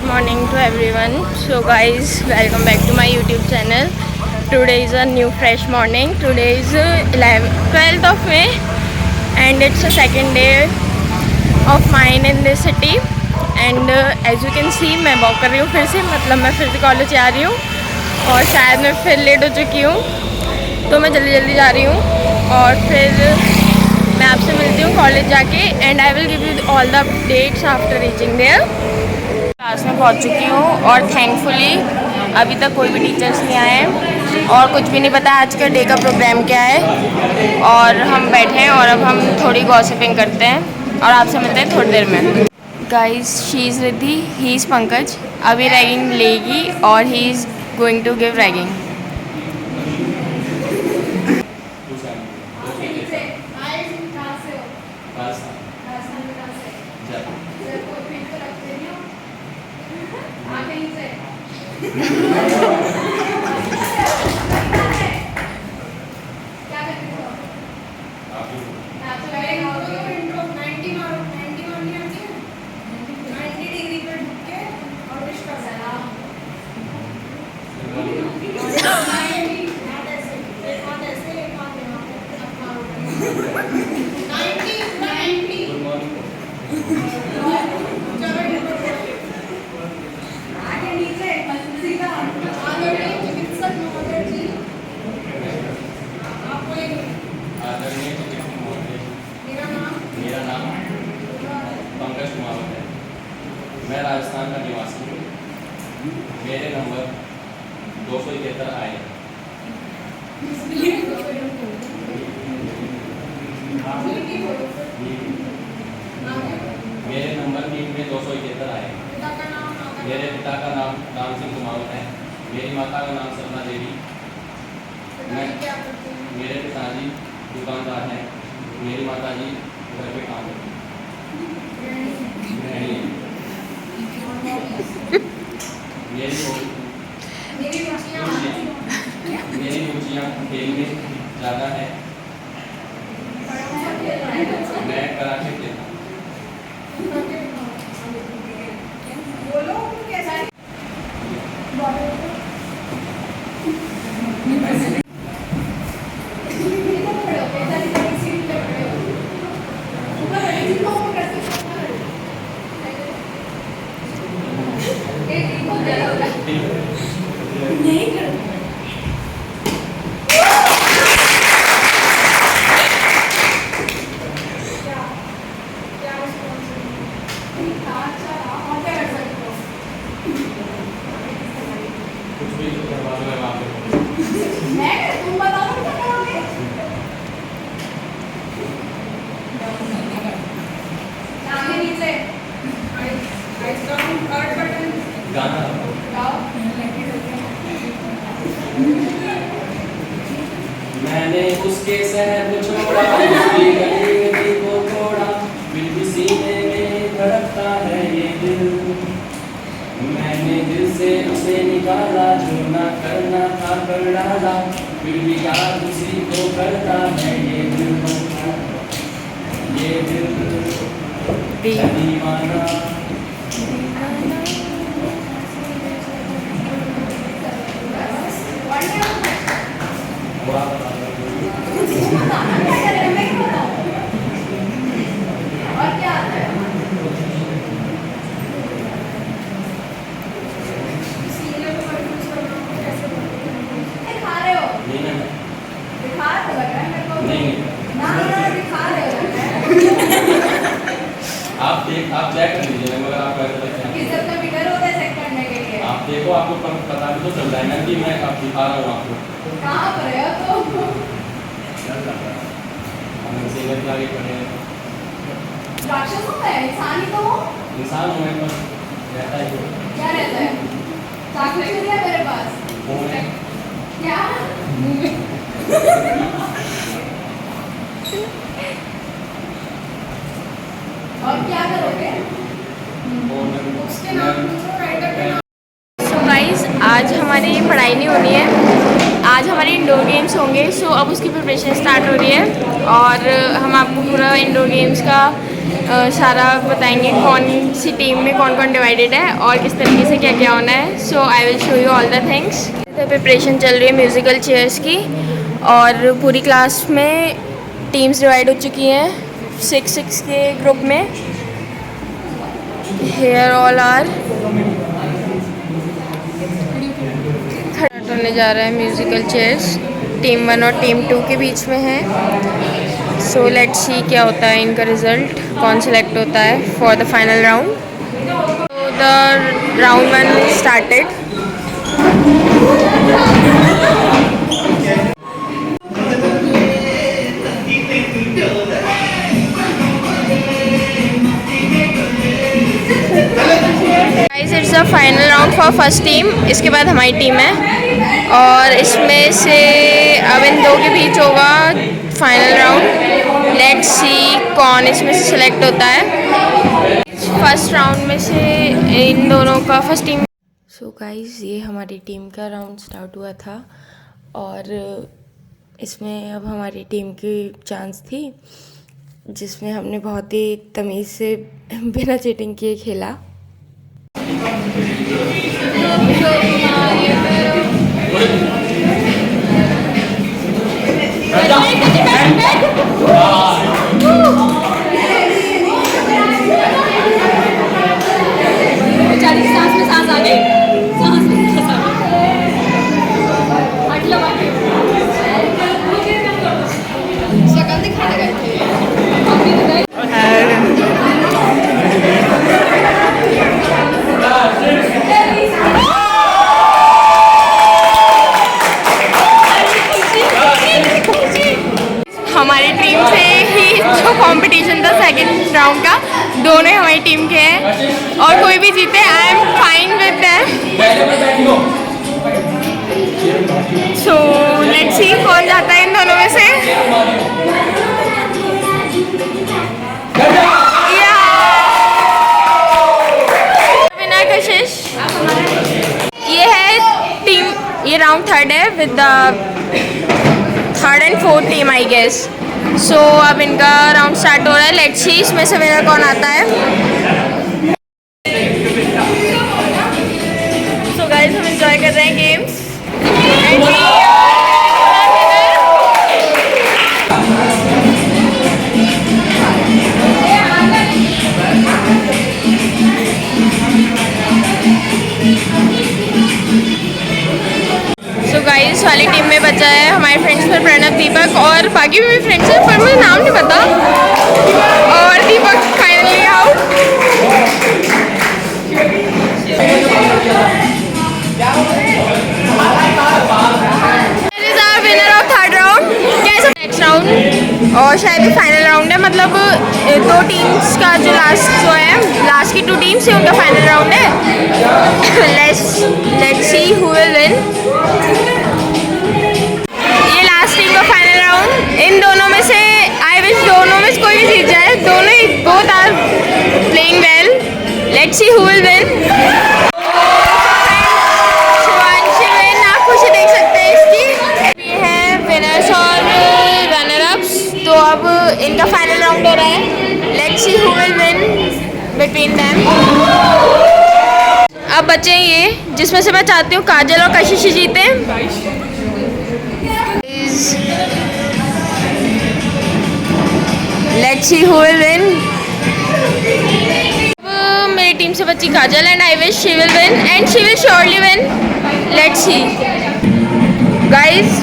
Good morning to everyone. So guys, welcome back to my YouTube channel. Today is a new fresh morning. Today is 12th of May and it's the second day of mine in this city. And as you can see, मैं walk कर रही हूँ फिर से, मतलब मैं फिर से कॉलेज आ रही हूँ और शायद मैं फिर लेट हो चुकी हूँ, तो मैं जल्दी जल्दी जा रही हूँ और फिर मैं आपसे मिलती हूँ कॉलेज जाके. And I will give you all the updates after reaching there. Class में पहुँच चुकी हूँ और थैंकफुली अभी तक कोई भी टीचर्स नहीं आए हैं और कुछ भी नहीं पता आज का डे का प्रोग्राम क्या है. और हम बैठे हैं और अब हम थोड़ी गॉसिपिंग करते हैं और आपसे मिलते हैं थोड़ी देर में. Guys, she is Riddhi, he is Pankaj. अभी रैगिंग लेगी और he is going to give ragging. मैं राजस्थान का निवासी हूँ. मेरे नंबर 271 आए. मेरे नंबर नीट में 271 आए. मेरे पिता का नाम राम सिंह कुमावत है. मेरी माता का नाम सपना देवी. मेरे पिताजी दुकानदार हैं. मेरी माताजी घर पे काम करती हैं. मेरी रुचियाँ खेल में ज़्यादा है. मैं कराटे खेलता हूँ. मैंने उसके शहर को छोड़ा, उसकी गली गली को छोड़ा, फिर भी सीने में धड़कता है ये दिल. मैंने दिल से उसे निकाला, जो ना करना था कर डाला, फिर भी याद उसी को करता है ये दिल. ये दिल दीवाना. आप चेक कर लीजिए, मगर आप आप देखो, आपको पता भी तो चल रहा है ना कि मैं आप दिखा रहा हूँ आपको. कहाँ पर है तो हम सेवन के आगे खड़े हैं. राक्षस हो मैं इंसान ही तो हूँ. इंसान हूँ मैं, बस रहता ही हूँ. क्या रहता है? चाकू छुरी है मेरे पास. मुँह में. क्या? मुँह में. और क्या करोगे? उसके नाम पूछो, राइटर के नाम. सो गाइस, आज हमारी पढ़ाई नहीं होनी है, आज हमारे इंडोर गेम्स होंगे. सो अब उसकी प्रिपरेशन स्टार्ट हो रही है और हम आपको पूरा इंडोर गेम्स का सारा बताएंगे कौन सी टीम में कौन कौन डिवाइडेड है और किस तरीके से क्या क्या होना है. So I will show you all the things. Preparation चल रही है म्यूज़िकल चेयर्स की और पूरी क्लास में टीम्स डिवाइड हो चुकी हैं 6-6 के ग्रुप में. हेयर ऑल आर होने जा रहा है म्यूज़िकल चेयर्स. टीम 1 और टीम 2 के बीच में है. सो लेट्स सी क्या होता है इनका रिज़ल्ट, कौन सेलेक्ट होता है for the final round. So the round 1 started. Guys it's the final round for first team. इसके बाद हमारी टीम है और इसमें से अब इन दो के बीच होगा फाइनल राउंड. लेट्स सी कौन इसमें से सिलेक्ट होता है फर्स्ट राउंड में से इन दोनों का फर्स्ट टीम. सो गाइस ये हमारी टीम का राउंड स्टार्ट हुआ था और इसमें अब हमारी टीम की चांस थी जिसमें हमने बहुत ही तमीज़ से बिना चीटिंग किए खेला. सांस में सांस आ गई, सांस में सांस आ गई. मतलब शक्ल दिखाने गए थे. हमारी टीम से ही जो कंपटीशन था सेकंड राउंड का, दोनों हमारी टीम के हैं और कोई भी जीते I am fine with that. So let's see कौन जाता है इन दोनों में से. विनर कशिश. ये है टीम, ये राउंड 3 है with the 3rd and 4th team I guess. So अब इनका राउंड स्टार्ट हो रहा है. लेट्स सी इसमें से विनर कौन आता है. सो गाइस हम एंजॉय कर रहे हैं गेम्स एंड गाइस वाली टीम में बचा है हमारे फ्रेंड्स में प्रणव, दीपक और बाकी भी फ्रेंड्स हैं पर मुझे नाम नहीं पता. और Deepak finally out. Winner of 3rd round. कैसा नेक्स्ट राउंड और शायद ये फाइनल राउंड है. मतलब 2 टीम्स का जो लास्ट की 2 टीम्स है उनका फाइनल राउंड है. Let's see who will win. ये लास्ट टीम का फाइनल राउंड. इन दोनों में से आई विश दोनों में से कोई भी जीत जाए. दोनों ही both are playing well. Let's see who will win. Shivanshi win. आप खुशी देख सकते हैं इसकी. ये है विनर्स और रनर अप्स. तो अब इनका फाइनल राउंड हो रहा है. Let's see who will win between them. अब बचे ये जिसमें से मैं चाहती हूँ काजल और कशिश जीते. Let's see who will win. मेरी टीम से बची Kajal and I wish she will win and she will surely win. Let's see guys,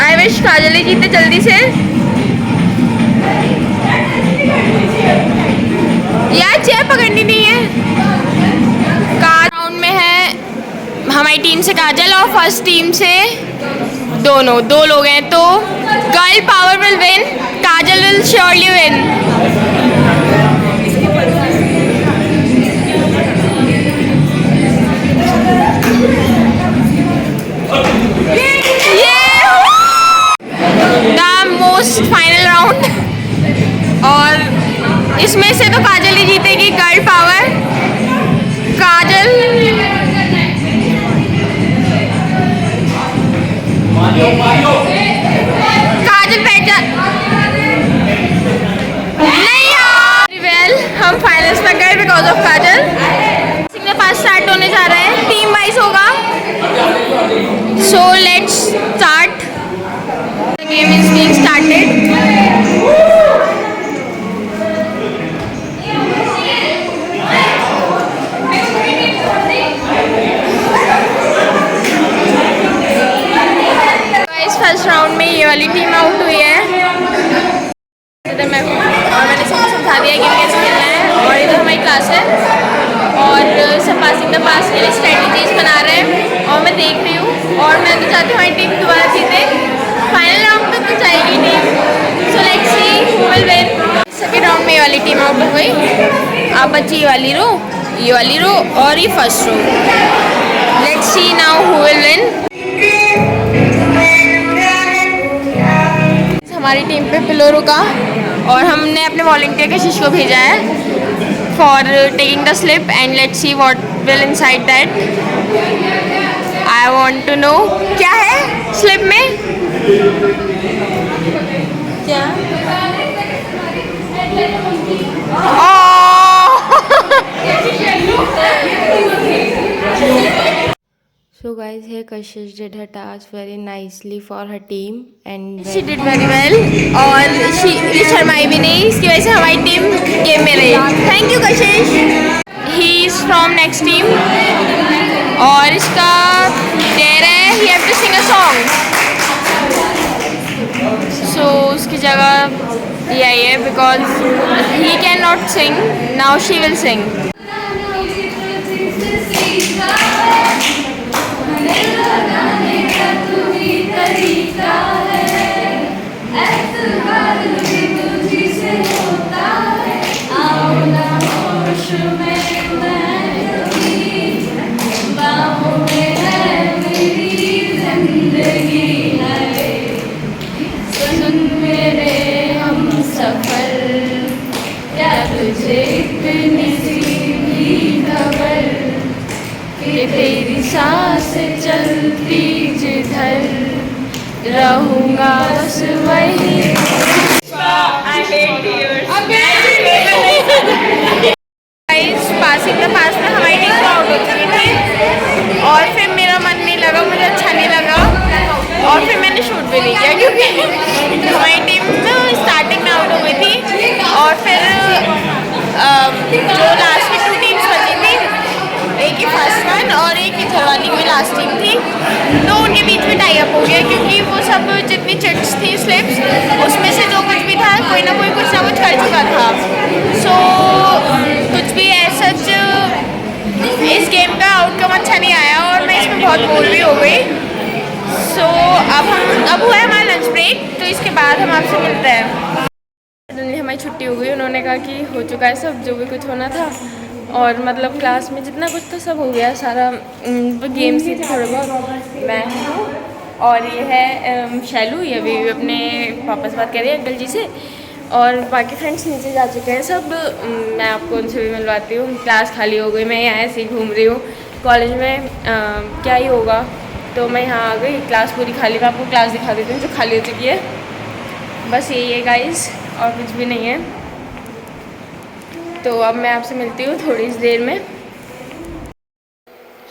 I wish Kajal ही जीते जल्दी से. यार चेयर पकड़नी नहीं है. राउंड में है हमारी टीम से काजल और फर्स्ट टीम से दोनों 2 लोग हैं. तो girl power will win. Kajal will surely win. The most final round. और इसमें से तो काजल ही जीतेगी. गर्ल पावर काजल. काजल बैठ जा. नहीं क्लास है और सब पासिंग द पास के लिए स्ट्रेटजीज बना रहे हैं और मैं देख रही हूँ और मैं तो चाहती हूँ हमारी टीम दोबारा जीते, फाइनल राउंड तक तो जाएगी team. So let's see who will win. Second round में ये वाली टीम आउट हो गई, अब बची ये वाली रो और ये first row. Let's see now who will win. हमारी टीम पे पिलो रुका और हमने अपने वॉलंटियर कशिश को भेजा है for taking the slip and let's see what will inside that. I want to know क्या है स्लिप में, क्या So guys, here Kashish did her task very nicely for her team and she did very well और ये शर्माई भी नहीं, इसकी वजह से हमारी टीम गेम में रही। Thank you Kashish. He is from next team और इसका डेयर है he have to sing a song. So उसकी जगह ये आई है because he can not sing, now she will sing. तेरी सांस चलती जिधर रहूँगा बस वही। पासिंग द पास में हमारी टीम आउट हो चुकी थी और फिर मेरा मन नहीं लगा, मुझे अच्छा नहीं लगा और फिर मैंने शूट भी नहीं किया क्योंकि हमारी टीम स्टार्टिंग में आउट हो गई थी और फिर जो लास्ट में 2 टीम्स बची थी, एक ही फर्स्ट वन और एक ही इधर वाली कोई लास्ट टीम थी, तो उनके बीच में टाई अप हो गया क्योंकि वो सब जितनी चिट्स थी स्लिप्स उसमें से जो कुछ भी था कोई ना कुछ कर चुका था। सो कुछ भी ऐसा इस गेम का आउटकम अच्छा नहीं आया और मैं इसमें बहुत बोर भी हो गई। सो अब हुआ है हमारा लंच ब्रेक, तो इसके बाद हम आपसे मिलते हैं। हमारी छुट्टी हो गई, उन्होंने कहा कि हो चुका है सब जो भी कुछ होना था और मतलब क्लास में जितना कुछ था सब हो गया, सारा गेम्स ही थे थोड़े बहुत। मैं हूँ और ये है शैलू, ये भी अपने पापा से बात कर रही है अंकल जी से और बाकी फ्रेंड्स नीचे जा चुके हैं सब। मैं आपको उनसे भी मिलवाती हूँ। क्लास खाली हो गई, मैं यहाँ ऐसे ही घूम रही हूँ कॉलेज में, क्या ही होगा, तो मैं यहाँ आ गई। क्लास पूरी खाली, मैं आपको क्लास दिखा देती हूँ जो खाली हो चुकी है। बस यही है गाइस और कुछ भी नहीं है। तो अब मैं आपसे मिलती हूँ थोड़ी देर में।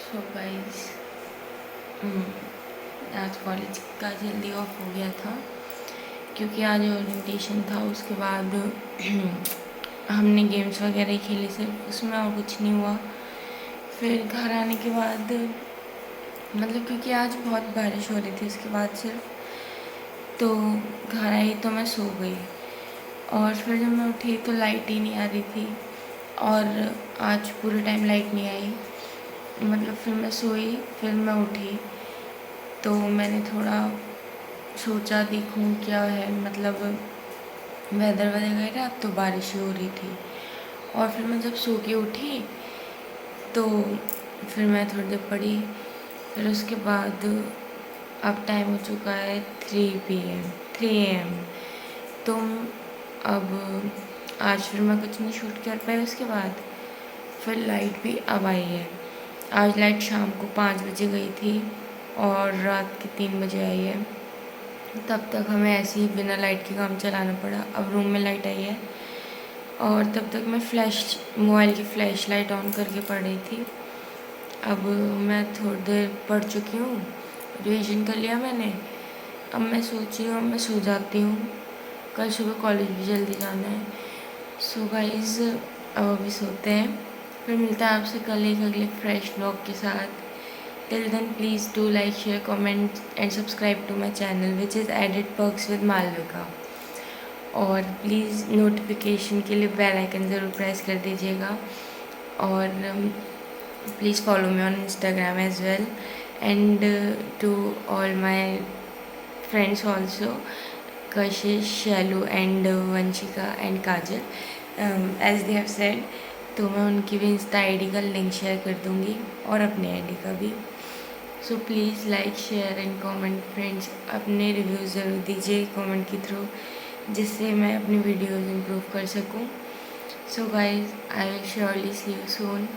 सो गाइस, आज कॉलेज का जल्दी ऑफ हो गया था क्योंकि आज ओरिएंटेशन था, उसके बाद हमने गेम्स वगैरह खेले सिर्फ, उसमें और कुछ नहीं हुआ। फिर घर आने के बाद मतलब क्योंकि आज बहुत बारिश हो रही थी, उसके बाद सिर्फ तो घर आई तो मैं सो गई और फिर जब मैं उठी तो लाइट ही नहीं आ रही थी और आज पूरे टाइम लाइट नहीं आई। मतलब फिर मैं सोई, फिर मैं उठी तो मैंने थोड़ा सोचा देखूं क्या है, मतलब वेदर वगैरह, तो बारिश ही हो रही थी। और फिर मैं जब सो के उठी तो फिर मैं थोड़ी देर पढ़ी, फिर उसके बाद अब टाइम हो चुका है 3 AM। तो अब आज फिर मैं कुछ नहीं शूट कर पाई। उसके बाद फिर लाइट भी अब आई है। आज लाइट शाम को 5 बजे गई थी और रात के 3 बजे आई है। तब तक हमें ऐसे ही बिना लाइट के काम चलाना पड़ा। अब रूम में लाइट आई है और तब तक मैं मोबाइल की फ्लैश लाइट ऑन करके पढ़ रही थी। अब मैं थोड़ी देर पढ़ चुकी हूँ, रिविजन कर लिया मैंने। अब मैं सोच रही हूँ अब मैं सो जाती हूँ, कल सुबह कॉलेज भी जल्दी जाना है। सो गाइस, अब अभी सोते हैं, फिर मिलता है आपसे कल एक अगले फ्रेश व्लॉग के साथ। Till then please do like, share, comment and subscribe to my channel which is edit perks with Malvika. और प्लीज़ नोटिफिकेशन के लिए बेल आइकन ज़रूर प्रेस कर दीजिएगा। और please follow me on Instagram as well, and to all my friends also, Kashish, Shalu and Vanshika and Kajal, as they have said। तो मैं उनकी भी इंस्टा आईडी का लिंक शेयर कर दूँगी और अपने आईडी का भी। So please like share and comment friends, अपने रिव्यूज़ ज़रूर दीजिए कमेंट के थ्रू, जिससे मैं अपनी वीडियोज़ इम्प्रूव कर सकूँ। So guys, I will surely see you soon.